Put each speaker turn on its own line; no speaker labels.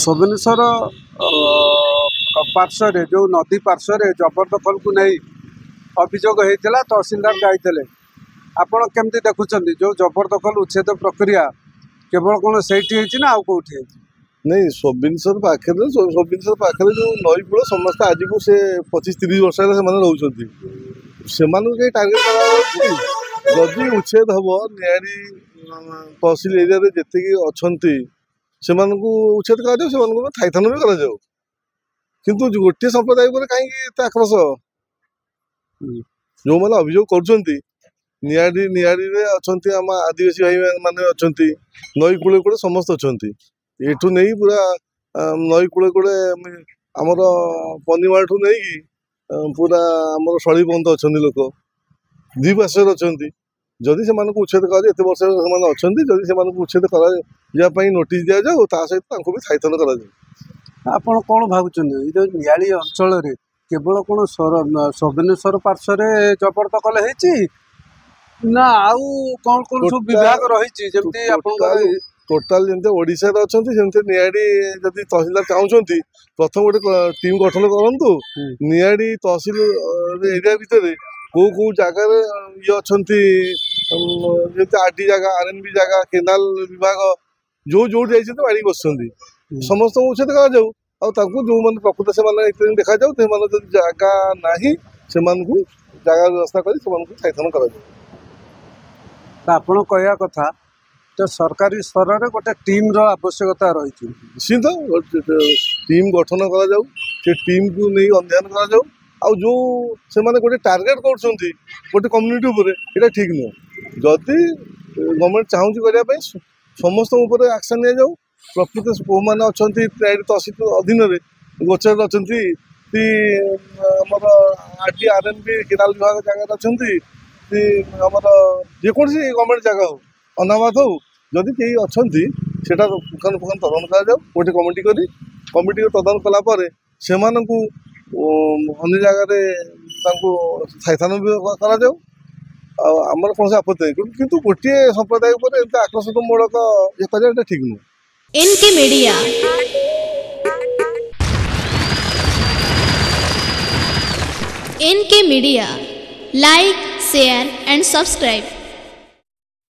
सोबनेश्वर पार्श्व जो नदी पार्श्व जबरदखल को नहीं अभियोग होता तहसीलदार जाते आपण केमती देखुं जो जबरदखल उच्छेद प्रक्रिया केवल कौन से ना आउ कौटी
नहीं सोबिनसर पाखे जो नई कूल समस्त आज को से 25-30 वर्ष रोच से टार्गेट कर जदि उच्छेद हम निहारी तहसिल एरिया जी अच्छा से उच्छेद कर थाईथान भी कर किंतु गोटे संप्रदाय पर कहीं आक्रोश जो मैंने अभियोग कर निहारी अच्छा आम आदिवासी भाई मैंने अच्छा नई कूले कूले समस्त अच्छा एठू नहीं पूरा नई कूले कूले आमर पनिमाल ठू नहीं पूरा आमर शड़ी पर्यंत अच्छा लोक द्विपार्श्वर अच्छा जदि से उच्छेद कर वर्ष अच्छा जदि से उच्छेद कर नोटिस दि जाऊ ता सहित भी थाईथान कर
आपण कौन भावुं जो नियाली अंचल केवल कौन सोबनेश्वर पार्श्व जबरदखल होती ना आउ कौन कौन सब विभाग रही
टोटाल जमी ओडिशा अच्छा जमी निहाड़ी जदि तहसीलदार चाहते प्रथम गोटे टीम गठन करूँ निहाड़ी तहसील एरिया भितर कौ जगार ये अच्छा जमी आरडी जगह आरएनबी जगह केनाल विभाग जो जो बाड़ी बस समस्त उच्छेद कर जो मैंने प्रकृत से देखा जाऊ जगह ना से जगह व्यवस्था कर थाईथान कर
आपण कहया कथा तो सरकारी स्तर में गोटे टीम रो आवश्यकता रही
निश्चित टीम गठन कर टीम को नहीं अध्ययन कर जो से गोटे टार्गेट कर गोटे कम्युनिटी उपर ठीक नुह जदि गवर्नमेंट चाहूँ करने समस्त एक्शन नि जाऊ प्रकृत कौ मैंने अच्छा तहसील अधीन गोचर अच्छा आमर आरटी आरएनबी केनाल विभाग जगह अच्छा आमर जेकोसी गवर्नमेंट जगह हो अनामत हो जदि कहीं अच्छा से पुखान तदन कर गोटे कमिटी तदन कलापर से अन्य जगह थाईथान भी कर आमर कौन आपत्ति नहीं किंतु गोटे संप्रदाय पर आक्रोशमूलक ये कर ठीक नुह।
NK media like share and subscribe.